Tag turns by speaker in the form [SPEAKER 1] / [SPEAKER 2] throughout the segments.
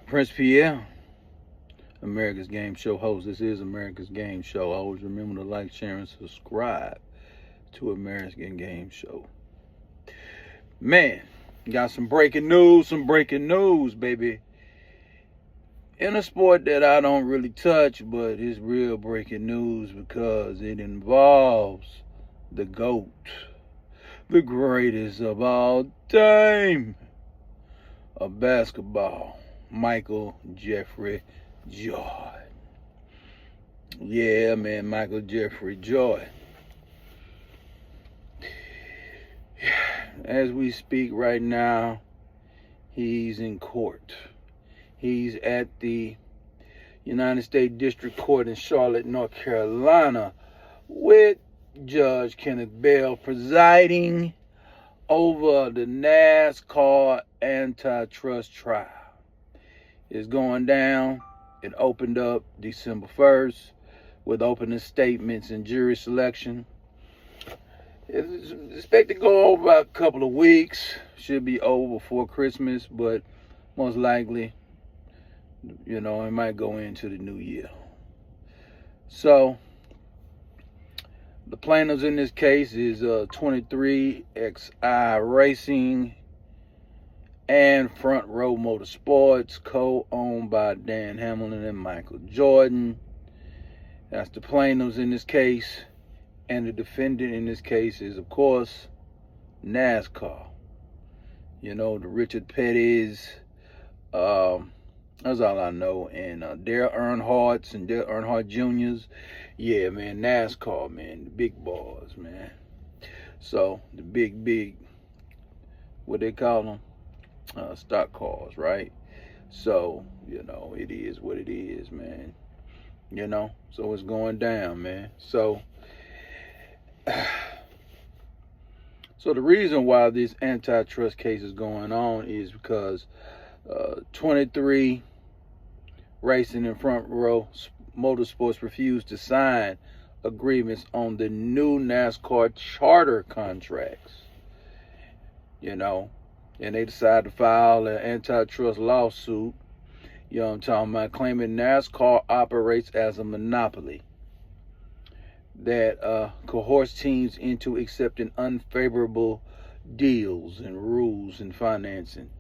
[SPEAKER 1] Prince Pierre, America's Game Show host. This is America's Game Show. Always remember to like, share, and subscribe to American Game Show. Man, got some breaking news, baby. In a sport that I don't really touch, but it's real breaking news because it involves the GOAT, the greatest of all time of basketball, Michael Jeffrey Jordan. Yeah, man, Michael Jeffrey Jordan. As we speak right now, he's in court. He's at the United States District Court in Charlotte, North Carolina, with Judge Kenneth Bell presiding over the NASCAR AntiTrust trial. It's going down. It opened up December 1st with opening statements and jury selection. It's expected to go over about a couple of weeks. Should be over before Christmas, but most likely, it might go into the new year. So, the plaintiffs in this case is 23XI Racing and Front Row Motorsports, co-owned by Dan Hamilton and Michael Jordan. That's the plaintiffs in this case. And the defendant in this case is, of course, NASCAR. The Richard Petty's, that's all I know. And Dale Earnhardt's and Dale Earnhardt Jr.'s. Yeah, man, NASCAR, man, the big boys, man. So, the big, what they call them? Stock cars, right? So, it is what it is, man. So it's going down, man. So the reason why this antitrust case is going on is because 23 Racing and Front Row Motorsports refused to sign agreements on the new NASCAR charter contracts. And they decided to file an antitrust lawsuit, I'm talking about, claiming NASCAR operates as a monopoly that coerce teams into accepting unfavorable deals and rules and financing.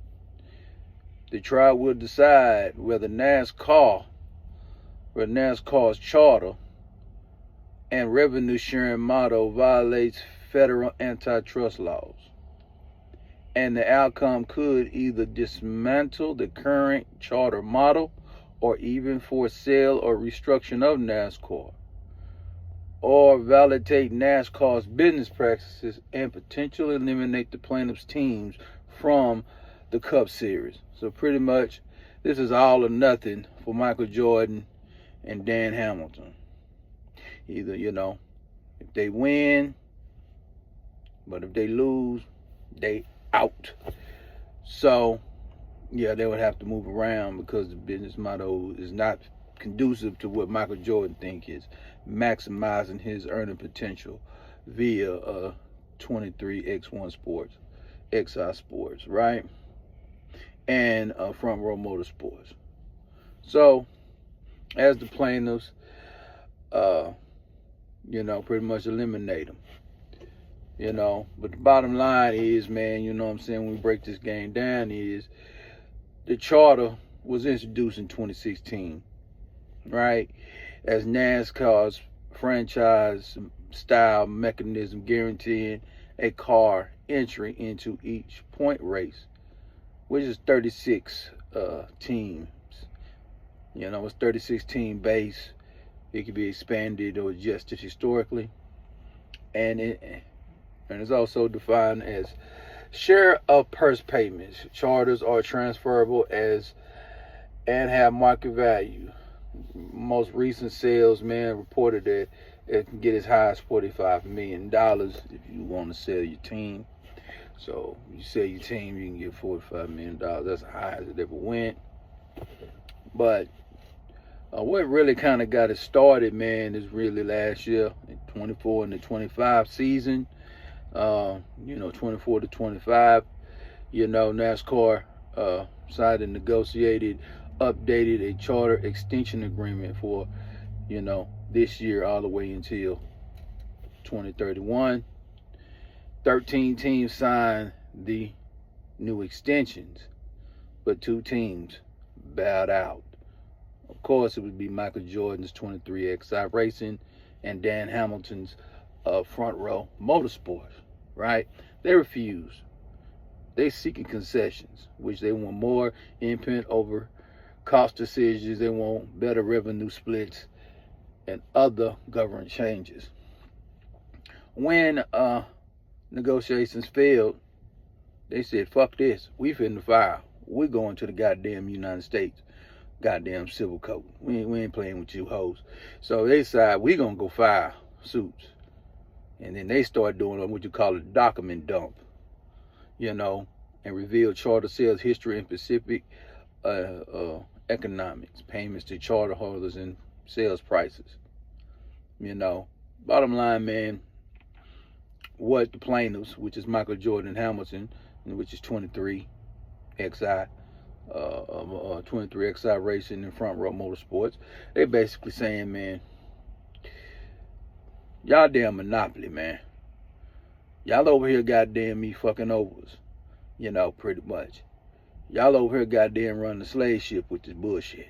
[SPEAKER 1] The trial will decide whether NASCAR's charter and revenue sharing model violates federal antitrust laws. And the outcome could either dismantle the current charter model or even force sale or restructuring of NASCAR, or validate NASCAR's business practices and potentially eliminate the plaintiffs' teams from the Cup Series. So pretty much, this is all or nothing for Michael Jordan and Dan Hamilton. Either, if they win, but if they lose, they out. So, yeah, they would have to move around because the business model is not conducive to what Michael Jordan thinks is maximizing his earning potential via 23X1 Sports, XI Sports, right? And Front Row Motorsports. So, as the plaintiffs, pretty much eliminate them. But the bottom line is, man, when we break this game down, is the charter was introduced in 2016, right? As NASCAR's franchise style mechanism guaranteeing a car entry into each point race, which is 36 teams. It's 36 team base. It can be expanded or adjusted historically. And it's also defined as share of purse payments. Charters are transferable and have market value. Most recent sales, man, reported that it can get as high as $45 million if you want to sell your team. So you sell your team, you can get $45 million. That's the highest it ever went. But what really kind of got it started, man, is really last year, in 24 and the 25 season. 24 to 25, NASCAR signed and negotiated updated a charter extension agreement for, this year all the way until 2031. 13 teams signed the new extensions, but 2 teams bowed out. Of course, it would be Michael Jordan's 23XI Racing and Dan Hamilton's Front Row Motorsports, right? They refused. They seeking concessions, which they want more input over cost decisions. They want better revenue splits and other government changes. When negotiations failed, they said, fuck this. We finna fire. We're going to the goddamn United States. Goddamn civil code. We ain't playing with you hoes. So they decide we gonna go file suits. And then they start doing what you call a document dump, and reveal charter sales history and specific economics, payments to charter holders and sales prices. Bottom line, man, what the plaintiffs, which is Michael Jordan and Hamilton, which is 23XI, 23XI Racing and Front Row Motorsports, they basically saying, man, y'all damn monopoly, man. Y'all over here goddamn me fucking overs, pretty much. Y'all over here goddamn run the slave ship with this bullshit.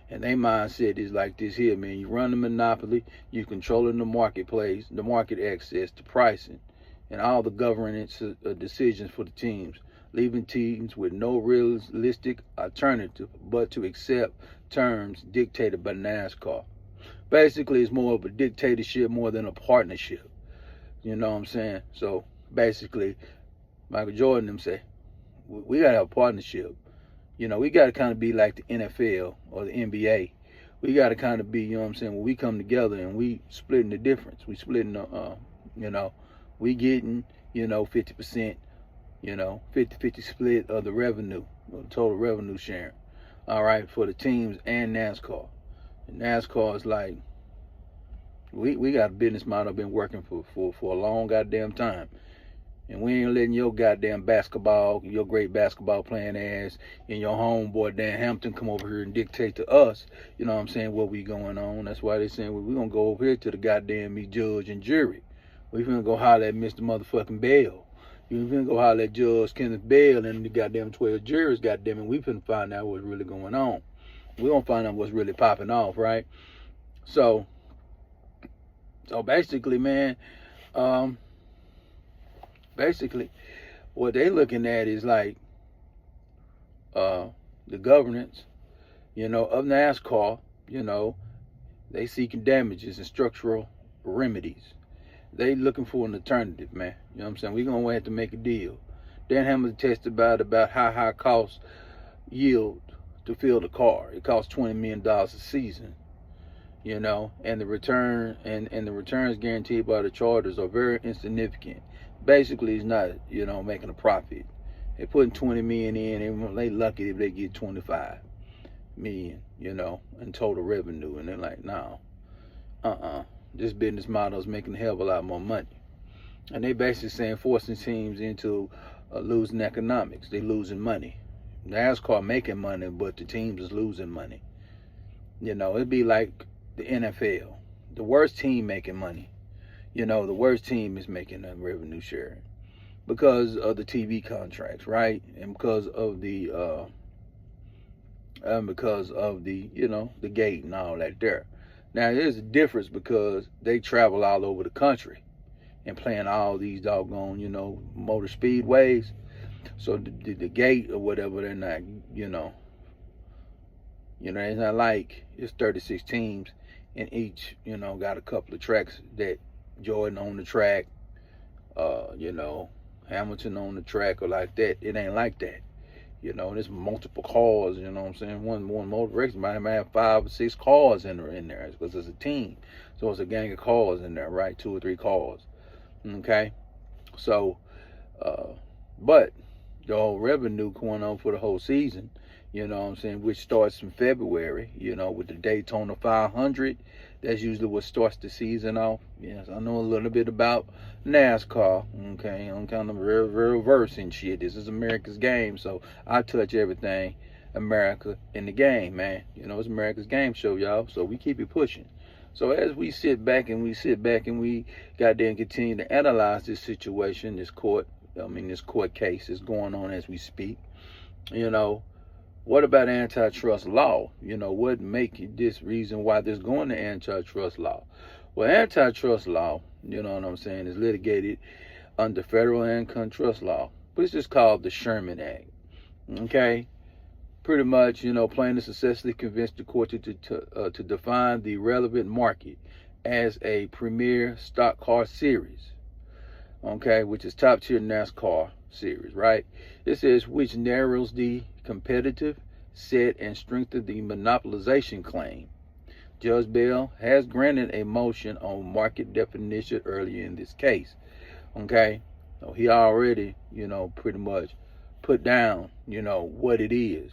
[SPEAKER 1] And they mindset is like this here, man. You run the monopoly, you controlling the marketplace, the market access, the pricing, and all the governance decisions for the teams, leaving teams with no realistic alternative but to accept terms dictated by NASCAR. Basically, it's more of a dictatorship more than a partnership. You know what I'm saying? So basically, Michael Jordan them say, we got to have a partnership. We got to kind of be like the NFL or the NBA. We got to kind of be, when we come together and we splitting the difference. We splitting the, we getting, 50%, 50-50 split of the revenue, the total revenue sharing. All right, for the teams and NASCAR. And NASCAR is like, we got a business model been working for a long goddamn time. And we ain't letting your goddamn basketball, your great basketball playing ass, and your homeboy Dan Hampton come over here and dictate to us, what we going on. That's why they saying, well, we gonna go over here to the goddamn judge and jury. We finna go holler at Mr. Motherfucking Bell. You finna go holler at Judge Kenneth Bell and the goddamn 12 jurors, goddamn it. We finna find out what's really going on. We gonna find out what's really popping off, right? So basically, man, what they looking at is like the governance, of NASCAR. They seeking damages and structural remedies. They looking for an alternative, man. You know what I'm saying? We're gonna have to make a deal. Dan Hamilton testified about how high costs yield to fill the car. It costs $20 million a season. And the return and the returns guaranteed by the charters are very insignificant. Basically, it's not, making a profit. They're putting 20 million in, and they lucky if they get 25 million, in total revenue. And they're like, no, this business model is making a hell of a lot more money. And they basically saying forcing teams into losing economics. They losing money. NASCAR making money, but the teams is losing money. It'd be like the NFL. The worst team making money. The worst team is making a revenue sharing because of the TV contracts, right? And because of the the gate and all that there. Now there's a difference because they travel all over the country and playing all these doggone, motor speedways. So the gate or whatever, they're not, it's not like it's 36 teams and each, got a couple of tracks that Jordan on the track, Hamilton on the track or like that. It ain't like that. There's multiple cars, what I'm saying? One motor race might have 5 or 6 cars in there because it's a team. So it's a gang of cars in there, right? 2 or 3 cars. Okay? So, but the whole revenue going on for the whole season, which starts in February, with the Daytona 500. That's usually what starts the season off. Yes, I know a little bit about NASCAR. Okay, I'm kind of real versed in shit. This is America's game, so I touch everything. America in the game, man. You know, it's America's game show, y'all. So we keep it pushing. So as we sit back and we goddamn continue to analyze this situation, this court case is going on as we speak. You know, what about antitrust law? You know, what make this reason why there's going to antitrust law? Well, antitrust law, you know what I'm saying, is litigated under federal antitrust law, which is called the Sherman Act. Okay? Pretty much, you know, plaintiffs successfully convinced the court to define the relevant market as a premier stock car series, okay, which is top tier NASCAR series, right? It says which narrows the competitive set and strengthens the monopolization claim. Judge Bell has granted a motion on market definition earlier in this case, okay? So he already, you know, pretty much put down, you know, what it is.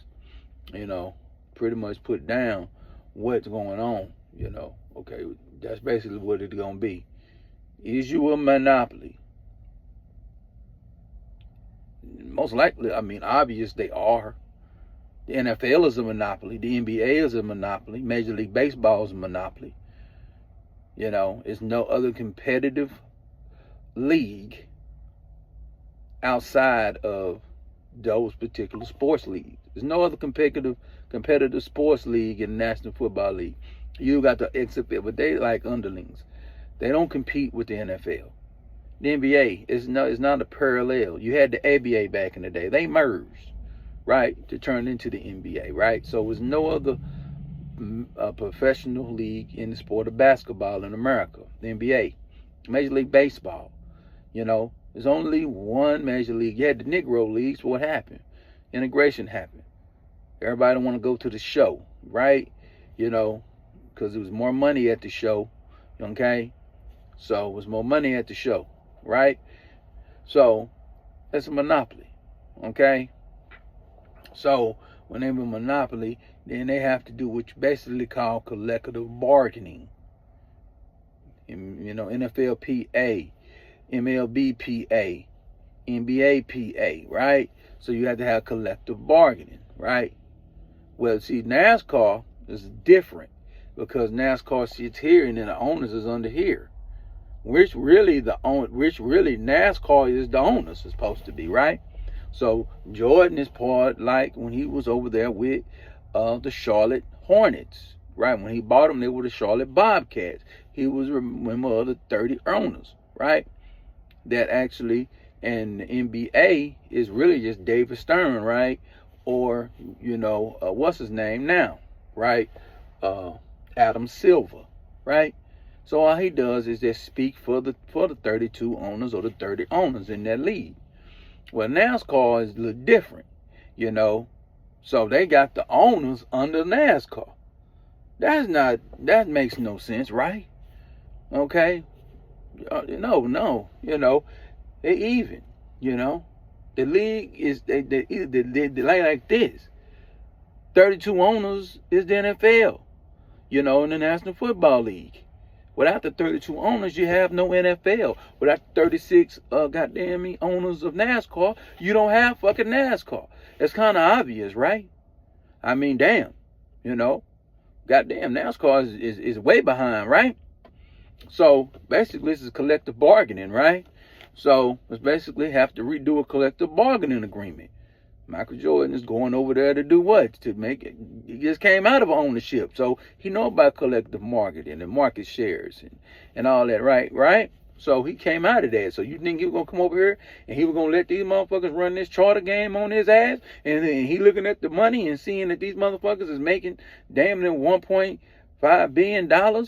[SPEAKER 1] You know, pretty much put down what's going on, you know. Okay, that's basically what it's going to be. Is you a monopoly? Most likely, I mean, obvious they are. The NFL is a monopoly. The NBA is a monopoly. Major League Baseball is a monopoly. You know, there's no other competitive league outside of those particular sports leagues. There's no other competitive sports league in the National Football League. You got the XFL, but they like underlings. They don't compete with the NFL. The NBA is not a parallel. You had the ABA back in the day. They merged, right, to turn into the NBA, right? So there's no other professional league in the sport of basketball in America. The NBA, Major League Baseball, you know. There's only one major league. You had the Negro leagues. What happened? Integration happened. Everybody don't want to go to the show, right? You know, because there was more money at the show, okay? So it was more money at the show, right? So that's a monopoly, okay? So when they have a monopoly, then they have to do what you basically call collective bargaining. You know, NFLPA, MLBPA, NBAPA, right? So you have to have collective bargaining, right? Well, see, NASCAR is different because NASCAR sits here and then the owners is under here. Which really NASCAR is the owners is supposed to be, right? So Jordan is part like when he was over there with the Charlotte Hornets, right? When he bought them, they were the Charlotte Bobcats. He was a member of the 30 owners, right? That actually, and the NBA is really just David Stern, right? Or, you know, what's his name now, right? Adam Silver, right? So all he does is just speak for the 32 owners or the 30 owners in that league. Well, NASCAR is a little different, you know. So they got the owners under NASCAR. That makes no sense, right? Okay? No, you know, they even, you know. The league is they like this. 32 owners is the NFL, you know, in the National Football League. Without the 32 owners, you have no NFL. Without the 36 goddamn owners of NASCAR, you don't have fucking NASCAR. It's kind of obvious, right? I mean, damn, you know, goddamn NASCAR is way behind, right? So basically, this is collective bargaining, right? So let's basically have to redo a collective bargaining agreement. Michael Jordan is going over there to do what? To make it. He just came out of ownership, so he know about collective marketing and market shares and all that, right? So he came out of that. So you think he was gonna come over here and he was gonna let these motherfuckers run this charter game on his ass? And then he looking at the money and seeing that these motherfuckers is making damn near $1.5 billion, and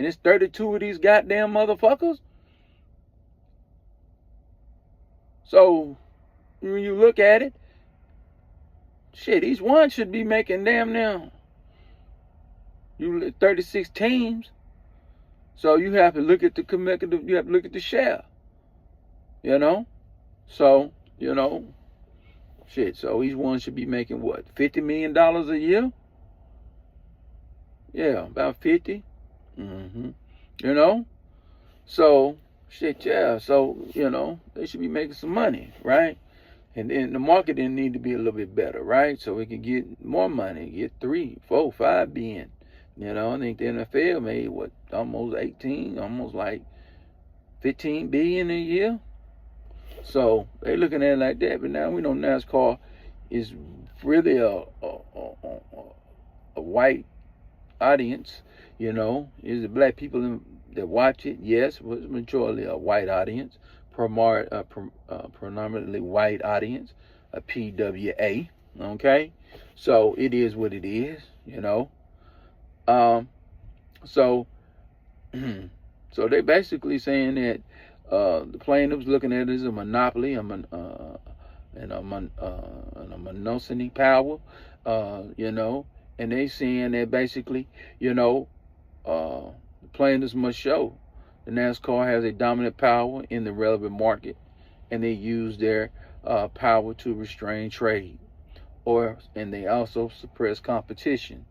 [SPEAKER 1] it's 32 of these goddamn motherfuckers. So when you look at it, shit, each one should be making damn near 36 teams. So you have to look at the collective, you have to look at the share. You know? So, you know, shit, so each one should be making what, $50 million a year? Yeah, about 50. You know? So, shit, yeah. So, you know, they should be making some money, right? And then the marketing need to be a little bit better, right? So we can get more money, get 3, 4, 5 billion. You know, I think the NFL made what, almost 18, almost like 15 billion a year. So they looking at it like that. But now we know NASCAR is really a white audience. You know, is it black people that watch it? Yes, but it's majority a white audience, predominantly white audience, a PWA. Okay, so it is what it is. You know, so so they basically saying that the plaintiffs looking at it as a monopoly, and a monopoly power, you know, and they saying that basically, you know, the plaintiffs must show the NASCAR has a dominant power in the relevant market, and they use their power to restrain trade, and they also suppress competition.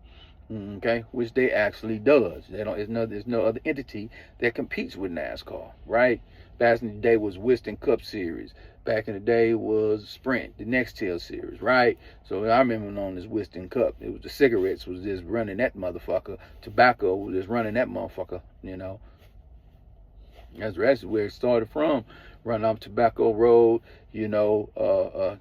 [SPEAKER 1] Okay, which they actually does. There's no other entity that competes with NASCAR, right? Back in the day was Winston Cup Series. Back in the day was Sprint, the Nextel Series, right? So I remember known as Winston Cup. It was the cigarettes was just running that motherfucker. Tobacco was just running that motherfucker, you know. That's where it started from. Running up Tobacco Road, you know,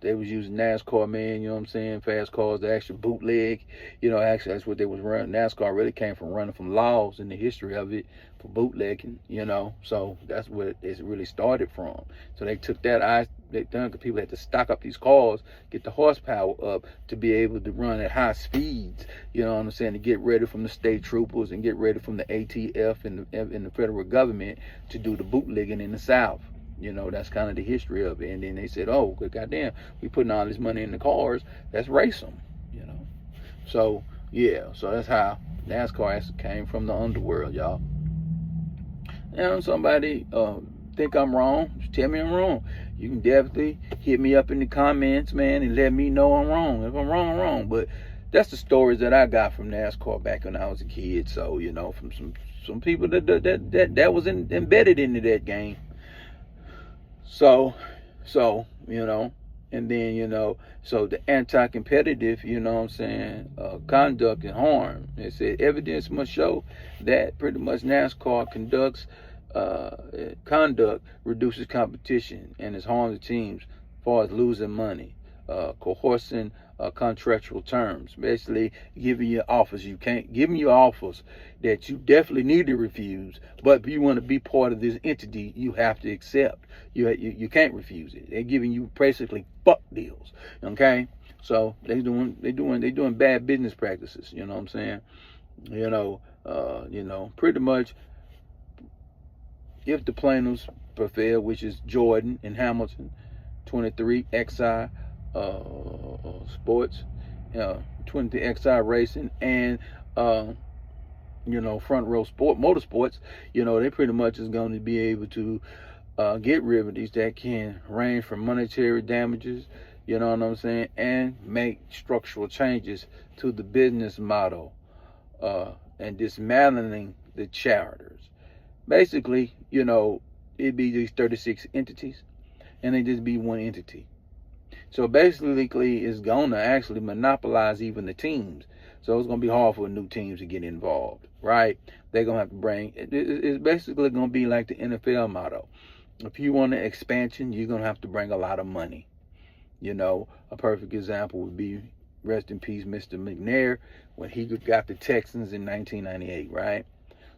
[SPEAKER 1] they was using NASCAR, man, you know what I'm saying, fast cars, the actual bootleg, you know, actually that's what they was running. NASCAR really came from running from laws in the history of it for bootlegging, you know, so that's where it really started from. So they took that, because people had to stock up these cars, get the horsepower up to be able to run at high speeds, you know what I'm saying, to get ready from the state troopers and get ready from the ATF and the federal government to do the bootlegging in the South. You know, that's kind of the history of it. And then they said, oh, goddamn, we putting all this money in the cars. Let's race them, you know. So, yeah, so that's how NASCAR actually came from the underworld, y'all. Now, somebody think I'm wrong, just tell me I'm wrong. You can definitely hit me up in the comments, man, and let me know I'm wrong. If I'm wrong, I'm wrong. But that's the stories that I got from NASCAR back when I was a kid. So, you know, from some people that was embedded into that game. So, you know, and then, you know, so the anti-competitive, you know what I'm saying, conduct and harm. It said evidence must show that pretty much NASCAR conduct reduces competition and is harm to teams as far as losing money, coercing contractual terms, basically giving you offers that you definitely need to refuse, but if you want to be part of this entity, you have to accept. You can't refuse it. They're giving you basically fuck deals. Okay, so they doing bad business practices. You know what I'm saying? You know, pretty much if the plaintiffs prevail, which is Jordan and Hamilton, 23 XI sports, 23 XI racing, and you know, front row motorsports, you know, they pretty much is going to be able to get remedies that can range from monetary damages, you know what I'm saying, and make structural changes to the business model and dismantling the charters. Basically, you know, it'd be these 36 entities, and they just be one entity. So basically, it's going to actually monopolize even the teams. So it's going to be hard for new teams to get involved, right? They're going to have to bring, it's basically going to be like the NFL model. If you want an expansion, you're going to have to bring a lot of money. You know, a perfect example would be, rest in peace, Mr. McNair, when he got the Texans in 1998, right?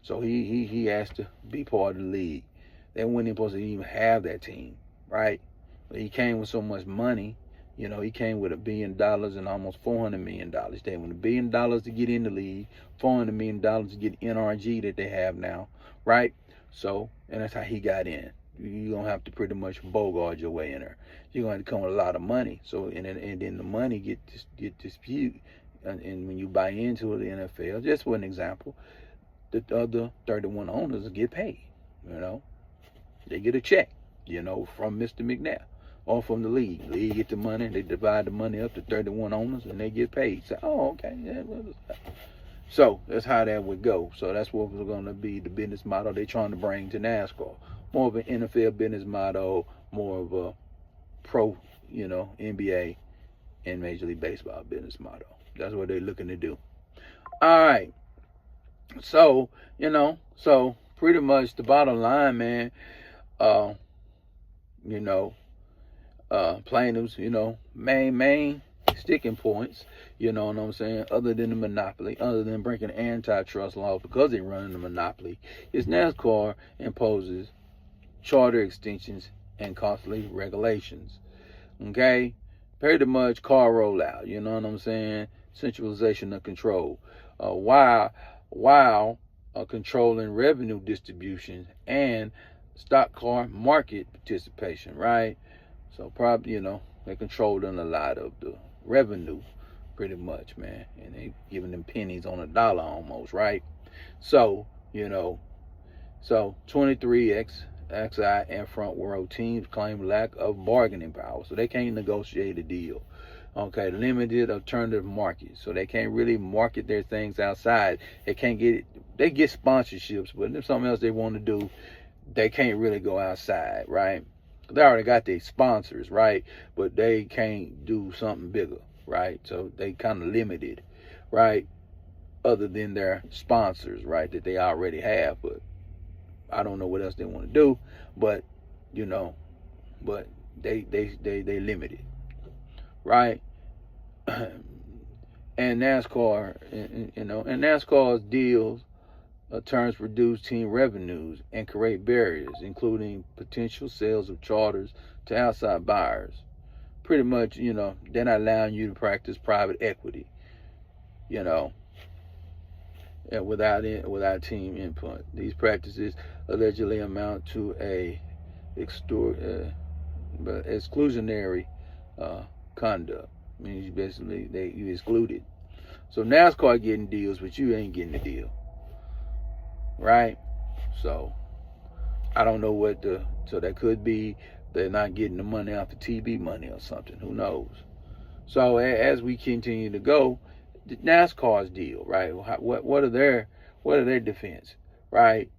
[SPEAKER 1] So he asked to be part of the league. They weren't even supposed to even have that team, right? But he came with so much money. You know, he came with $1 billion and almost $400 million. They went $1 billion to get in the league, $400 million to get NRG that they have now, right? So, and that's how he got in. You're going to have to pretty much bogart your way in there. You're going to come with a lot of money. So, and then the money get disputed. And when you buy into the NFL, just for an example, the other 31 owners get paid, you know. They get a check, you know, from Mr. McNair or from the league. The league get the money, they divide the money up to 31 owners, and they get paid. So, oh, okay. Yeah, so that's how that would go. So that's what was going to be the business model they're trying to bring to NASCAR. More of an NFL business model, more of a pro, NBA and Major League Baseball business model. That's what they're looking to do. All right. So, so pretty much the bottom line, man, uh, you know, plaintiffs, main sticking points, you know what I'm saying, other than the monopoly, other than breaking antitrust law because they're running the monopoly, is NASCAR imposes charter extensions and costly regulations. Okay? Pretty much car rollout, you know what I'm saying? Centralization of control. While controlling revenue distribution and stock car market participation, right? So probably, they're controlling a lot of the revenue pretty much, man. And they giving them pennies on a dollar almost, right? So, so 23X XI and Front Row teams claim lack of bargaining power, so they can't negotiate a deal. Okay, limited alternative market, so they can't really market their things outside. They can't get it. They get sponsorships, but if something else they want to do, they can't really go outside, right? They already got their sponsors, right? But they can't do something bigger, right? So they kind of limited, right? Other than their sponsors, right? That they already have, but I don't know what else they want to do, but but they limited, right? And NASCAR, and NASCAR's deals terms reduce team revenues and create barriers, including potential sales of charters to outside buyers. Pretty much, they're not allowing you to practice private equity, and without team input. These practices allegedly amount to a exclusionary conduct. Means basically you excluded. So NASCAR getting deals, but you ain't getting the deal, right? So I don't know so that could be they're not getting the money off the TV money or something. Who knows? So as we continue to go, NASCAR's deal, right? What are their defense, right?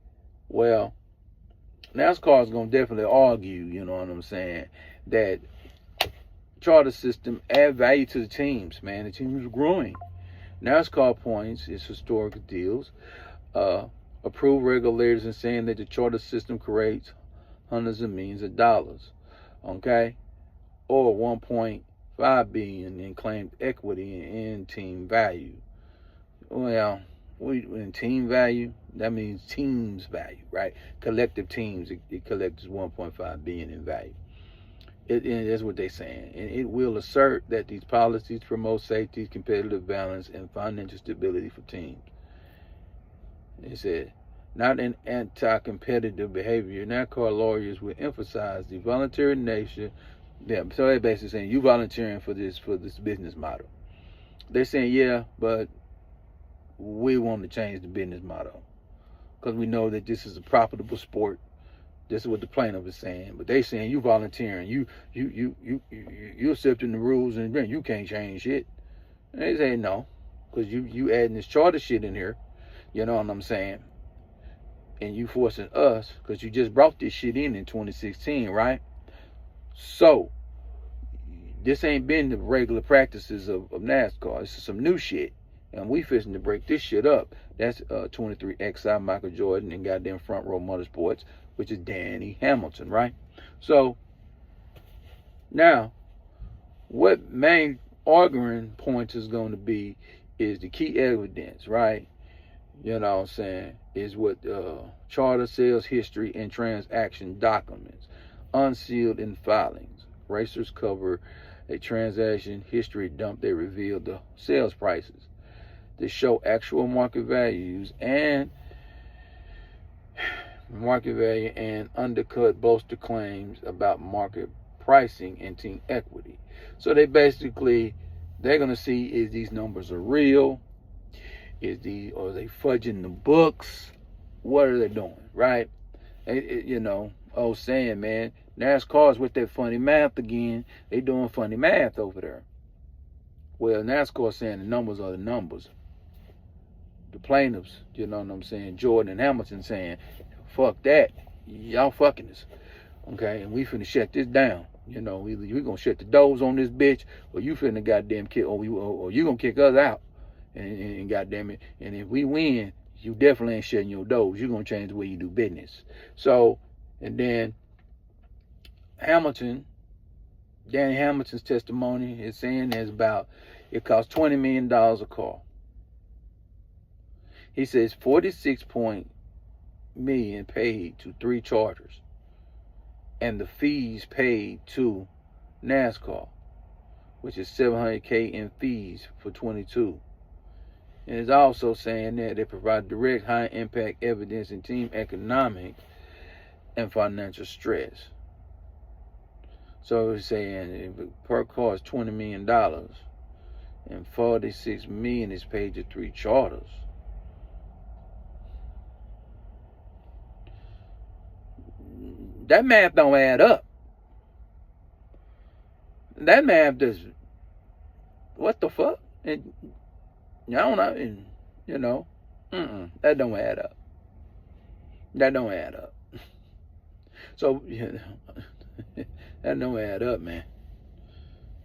[SPEAKER 1] Well, NASCAR is gonna definitely argue, you know what I'm saying, that charter system add value to the teams, man. The teams are growing. NASCAR points its historical deals, approved regulators in saying that the charter system creates hundreds of millions of dollars, okay, or 1.5 billion in claimed equity in team value. Well, in team value, that means teams value, right? Collective teams, it collects 1.5 billion in value. That's what they're saying. And it will assert that these policies promote safety, competitive balance, and financial stability for teams. It said, not an anti-competitive behavior. NASCAR lawyers will emphasize the voluntary nature. Yeah, so they're basically saying you volunteering for this business model. They're saying, yeah, but we want to change the business model because we know that this is a profitable sport. This is what the plaintiff is saying, but they saying you volunteering, you accepting the rules, and you can't change it. And they say no, because you adding this charter shit in here, you know what I'm saying? And you forcing us, because you just brought this shit in 2016, right? So this ain't been the regular practices of NASCAR. This is some new shit, and we fixing to break this shit up. That's 23XI Michael Jordan and goddamn Front Row Motorsports, which is Danny Hamilton, right? So now, what main arguing point is going to be is the key evidence, right? You know what I'm saying? Is what charter sales history and transaction documents, unsealed in filings. Racers cover a transaction history dump. They reveal the sales prices. They show actual market values and undercut bolster claims about market pricing and team equity. So they're going to see is these numbers are real, or are they fudging the books, what are they doing, right? Saying, man, NASCAR's with that funny math again. They doing funny math over there. Well, NASCAR saying the numbers are the numbers. The plaintiffs, you know what I'm saying, Jordan and Hamilton saying, fuck that, y'all fucking us, okay, and we finna shut this down. You know, either we gonna shut the doors on this bitch, or you finna goddamn kick, or you gonna kick us out, and goddamn it. And if we win, you definitely ain't shutting your doors. You gonna change the way you do business. So, and then Danny Hamilton's testimony is saying is about it costs $20 million a car. He says 46 million paid to 3 charters, and the fees paid to NASCAR, which is $700K in fees for 22. And it's also saying that they provide direct high impact evidence in team economic and financial stress. So it's saying if per car is $20 million and 46 million is paid to 3 charters. That math don't add up. That math does. What the fuck? And I don't know. And, you know, that don't add up. That don't add up. So, you know, that don't add up, man.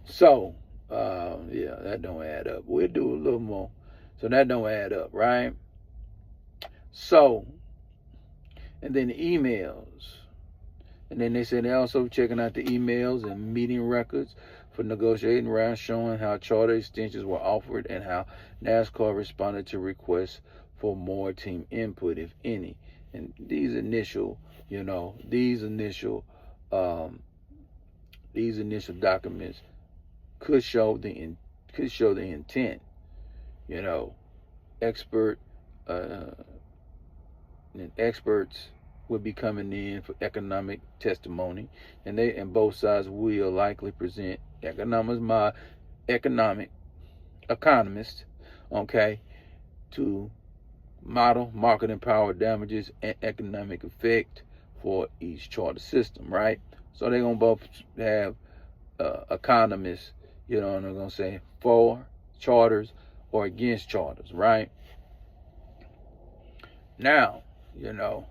[SPEAKER 1] So, yeah, that don't add up. We'll do a little more. So that don't add up, right? So, and then the emails. And then they said they're also checking out the emails and meeting records for negotiating rounds, showing how charter extensions were offered and how NASCAR responded to requests for more team input, if any. And these initial documents could show the intent. You know, experts will be coming in for economic testimony, and both sides will likely present economists, okay, to model marketing power damages and economic effect for each charter system, right? So they're gonna both have economists, you know, and they're gonna say for charters or against charters, right? Now, you know.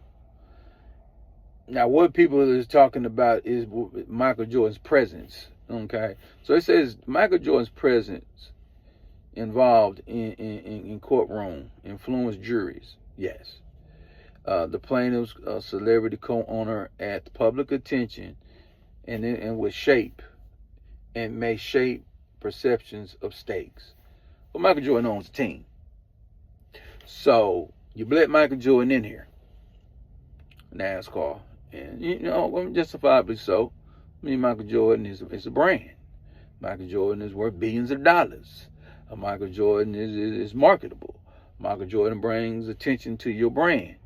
[SPEAKER 1] Now, what people is talking about is Michael Jordan's presence, okay? So it says Michael Jordan's presence involved in courtroom influenced juries, yes. The plaintiff's celebrity co-owner at public attention and may shape perceptions of stakes. But Michael Jordan owns a team. So you let Michael Jordan in here, NASCAR. And, you know, justifiably so. I mean, Michael Jordan is a brand. Michael Jordan is worth billions of dollars. Michael Jordan is marketable. Michael Jordan brings attention to your brand.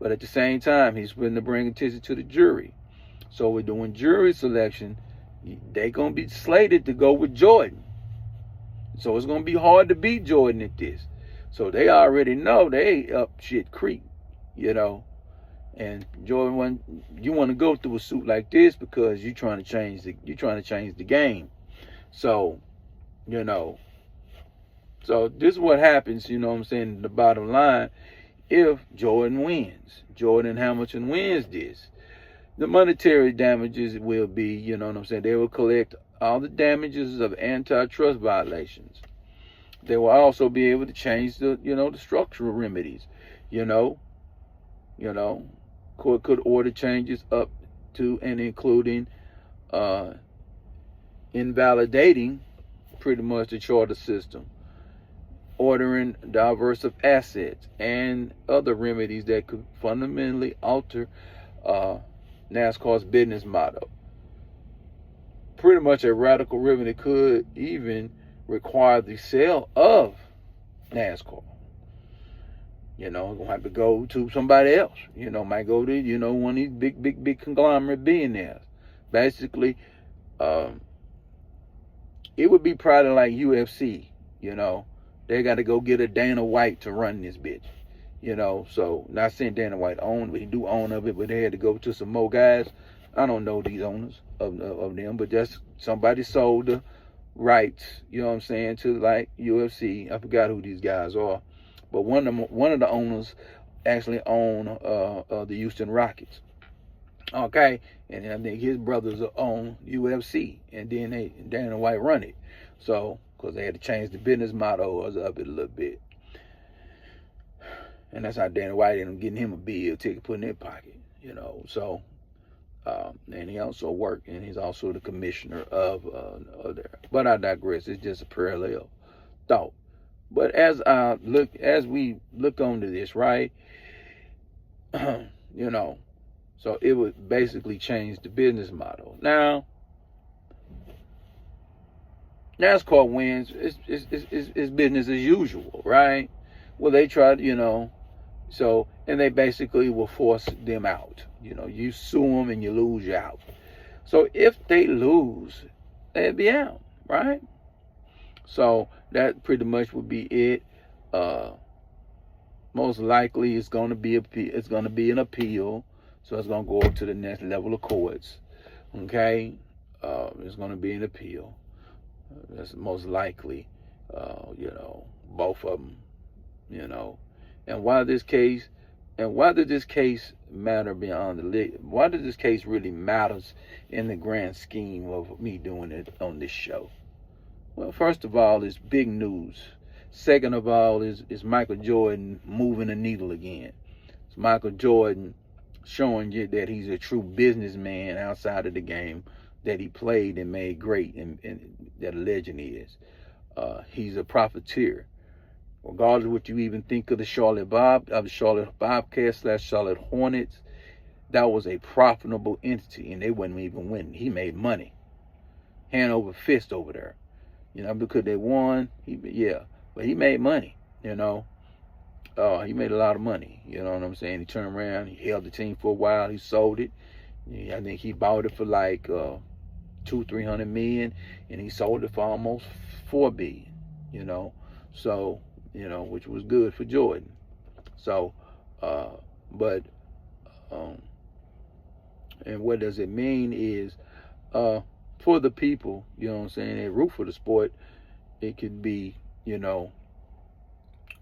[SPEAKER 1] But at the same time, he's willing to bring attention to the jury. So we're doing jury selection. They're going to be slated to go with Jordan. So it's going to be hard to beat Jordan at this. So they already know they up shit creek, you know. And Jordan, you want to go through a suit like this because you're trying to change the game. So, you know, so this is what happens, you know what I'm saying, the bottom line, if Jordan wins. Jordan Hamilton wins this. The monetary damages will be, you know what I'm saying, they will collect all the damages of antitrust violations. They will also be able to change the structural remedies, you know. Court could order changes up to and including invalidating pretty much the charter system, ordering diverse of assets, and other remedies that could fundamentally alter NASCAR's business model. Pretty much a radical remedy could even require the sale of NASCAR. You know, gonna have to go to somebody else. You know, might go to, you know, one of these big conglomerate billionaires. Basically, it would be probably like UFC. You know, they got to go get a Dana White to run this bitch. You know, so not saying Dana White owned, but he do own of it. But they had to go to some more guys. I don't know these owners of them, but just somebody sold the rights. You know what I'm saying, to like UFC. I forgot who these guys are. But one of the owners actually own the Houston Rockets. Okay, and I think his brothers are on UFC, and then Dana White run it. So, because they had to change the business model of it a little bit, and that's how Dana White ended up getting him a bill ticket put in his pocket. So and he also worked, and he's also the commissioner of there. But I digress. It's just a parallel thought. But as we look onto this, right? So it would basically change the business model. Now, NASCAR wins. It's business as usual, right? Well, they tried, so, and they basically will force them out. You sue them and you lose, you out. So if they lose, they'd be out, right? So that pretty much would be it. Most likely it's going to be an appeal. So it's going to go up to the next level of courts. Okay, it's going to be an appeal. That's most likely. Both of them. And why did this case matter beyond why did this case really matters in the grand scheme of me doing it on this show? Well, first of all, it's big news. Second of all, is Michael Jordan moving the needle again. It's Michael Jordan showing you that he's a true businessman outside of the game that he played and made great, and that a legend is. He's a profiteer. Regardless of what you even think of the Charlotte Bobcats / Charlotte Hornets, that was a profitable entity, and they wouldn't even win. He made money, hand over fist over there, because they won. But he made money, he made a lot of money, you know what I'm saying? He turned around, he held the team for a while, he sold it. I think he bought it for like $200-300 million, and he sold it for almost $4 billion, so, which was good for Jordan. So, and what does it mean is, for the people, that root for the sport, it could be,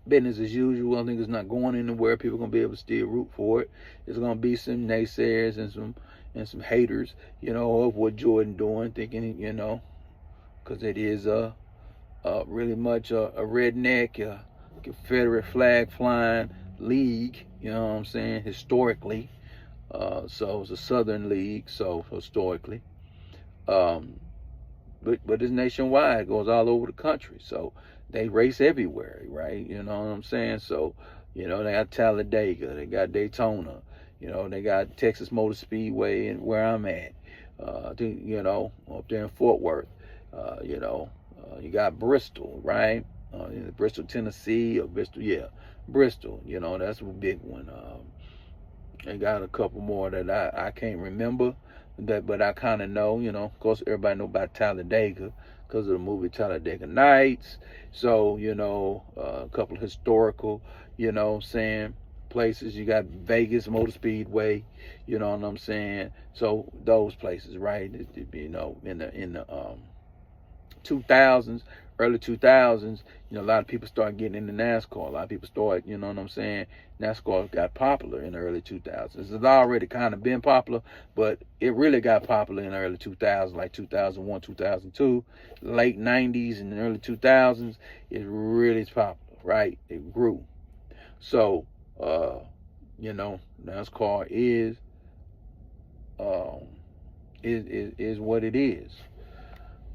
[SPEAKER 1] business as usual. I think it's not going anywhere. People are gonna be able to still root for it. There's gonna be some naysayers and some haters, of what Jordan doing, thinking, because it is really much a redneck, Confederate flag flying league. You know what I'm saying? Historically, so it's a Southern league. So historically, but it's nationwide. It goes all over the country. So they race everywhere, right? You know what I'm saying? So, they got Talladega, they got Daytona, they got Texas Motor Speedway, and where I'm at, up there in Fort Worth, you got Bristol, right? Bristol, Tennessee, or Bristol, that's a big one. They got a couple more that I can't remember, but I kind of know, of course, everybody know about Talladega because of the movie Talladega Nights. So, a couple of historical, saying places. You got Vegas Motor Speedway, you know what I'm saying? So those places, right? In the 2000s, early 2000s, a lot of people started getting into NASCAR. A lot of people started, you know what I'm saying? NASCAR got popular in the early 2000s. It's already kind of been popular, but it really got popular in the early 2000s, like 2001, 2002, late 90s and early 2000s. It really is popular, right? It grew. So, NASCAR is what it is.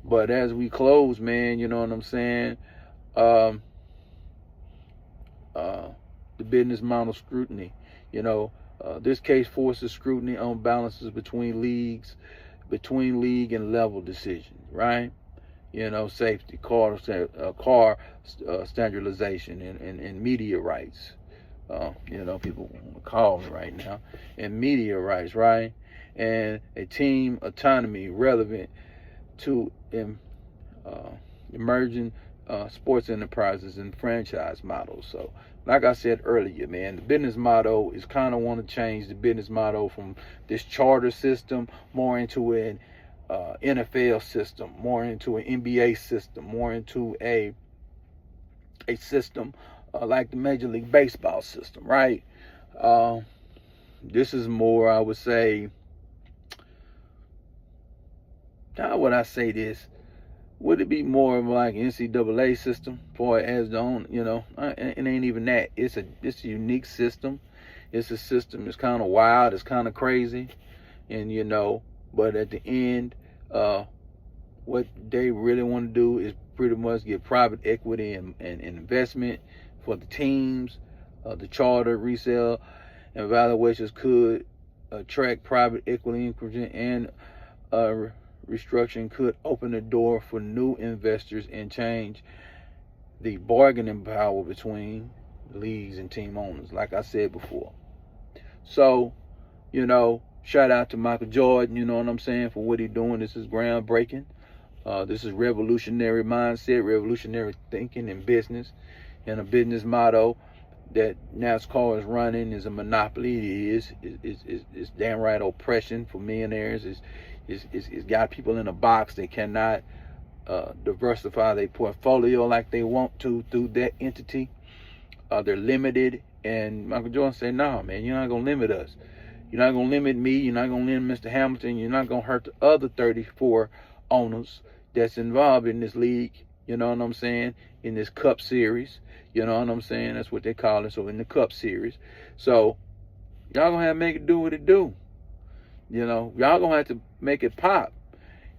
[SPEAKER 1] But as we close, man, you know what I'm saying? The business model scrutiny. This case forces scrutiny on balances between league and level decisions, right? Safety, car standardization, and media rights. People want to call me right now. And media rights, right? And a team autonomy relevant to emerging sports enterprises and franchise models. So, like I said earlier, man, the business model is kind of want to change the business model from this charter system more into an NFL system, more into an NBA system, more into a system like the Major League Baseball system, right? This is more, I would say, how would I say this? Would it be more of like NCAA system for as the own, it ain't even that. It's a unique system. It's a system that's kind of wild, it's kind of crazy, and but at the end, what they really want to do is pretty much get private equity and investment for the teams. The charter, resale, and valuations could attract private equity and restructuring could open the door for new investors and change the bargaining power between leagues and team owners, like I said before. So, shout out to Michael Jordan, you know what I'm saying, for what he's doing. This is groundbreaking. This is revolutionary mindset, revolutionary thinking in business, and a business motto that NASCAR is running is a monopoly. It is. It's damn right oppression for millionaires. It's got people in a box. They cannot diversify their portfolio like they want to through that entity. They're limited. And Michael Jordan said, "No, man, you're not going to limit us. You're not going to limit me. You're not going to limit Mr. Hamilton. You're not going to hurt the other 34 owners that's involved in this league." You know what I'm saying? In this Cup Series. You know what I'm saying? That's what they call it. So in the Cup Series. So y'all going to have to make it do what it do. Y'all going to have to make it pop.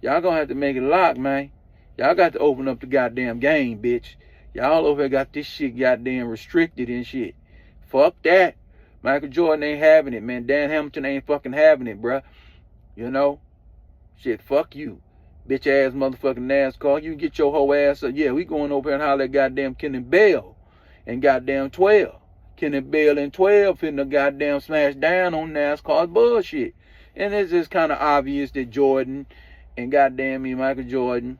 [SPEAKER 1] Y'all going to have to make it lock, man. Y'all got to open up the goddamn game, bitch. Y'all over here got this shit goddamn restricted and shit. Fuck that. Michael Jordan ain't having it, man. Dan Hamilton ain't fucking having it, bruh. Shit, fuck you. Bitch ass motherfucking NASCAR. You can get your whole ass up. Yeah, we going over here and holler at goddamn Kenny Bell and goddamn 12. Kenny Bell and 12 finna goddamn smash down on NASCAR's bullshit. And it's just kind of obvious that Jordan and goddamn me, Michael Jordan,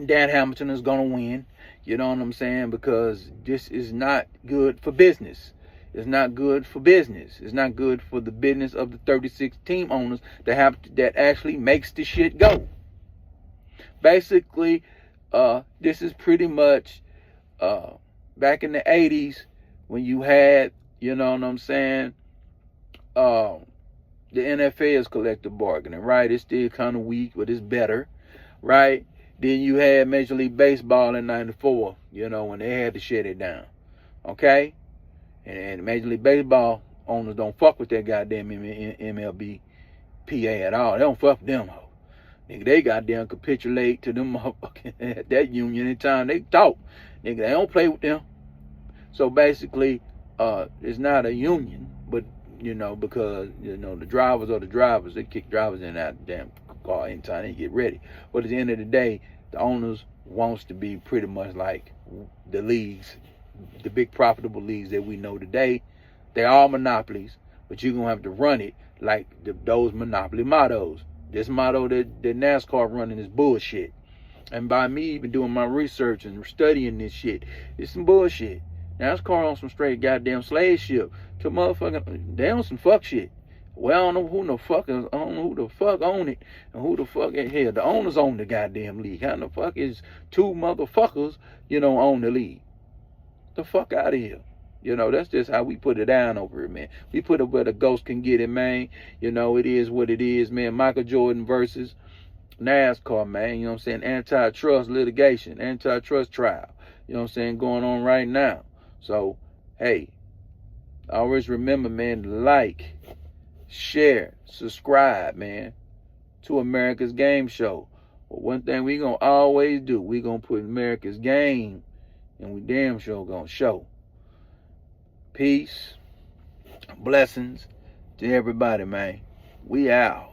[SPEAKER 1] Dan Hamilton is gonna win. You know what I'm saying? Because this is not good for business. It's not good for business. It's not good for the business of the 36 team owners that actually makes the shit go. Basically, this is pretty much back in the 80s when you had, you know what I'm saying, the NFL's collective bargaining, right? It's still kind of weak, but it's better, right? Then you had Major League Baseball in 94, when they had to shut it down, okay? And Major League Baseball owners don't fuck with that goddamn MLB PA at all. They don't fuck with them. Nigga, they goddamn capitulate to them motherfucking that union anytime they talk. Nigga, they don't play with them. So basically, it's not a union, but because the drivers are the drivers. They kick drivers in and out of the damn car anytime they get ready. But at the end of the day, the owners wants to be pretty much like the leagues, the big profitable leagues that we know today. They're all monopolies, but you're gonna have to run it like those monopoly mottos. This motto that NASCAR running is bullshit. And by me even doing my research and studying this shit, it's some bullshit. NASCAR on some straight goddamn slave ship. To motherfucking, they on some fuck shit. Well, I don't know who the fuck own it, and who the fuck in here. The owners own the goddamn league. How the fuck is two motherfuckers, own the league? The fuck out of here. That's just how we put it down over here, man. We put it where the ghost can get it, man. It is what it is, man. Michael Jordan versus NASCAR, man. You know what I'm saying? Antitrust litigation, antitrust trial. You know what I'm saying? Going on right now. So, hey, always remember, man, to like, share, subscribe, man, to America's Game Show. But one thing we gonna always do, we gonna put America's game, and we damn sure gonna show. Peace, blessings to everybody, man. We out.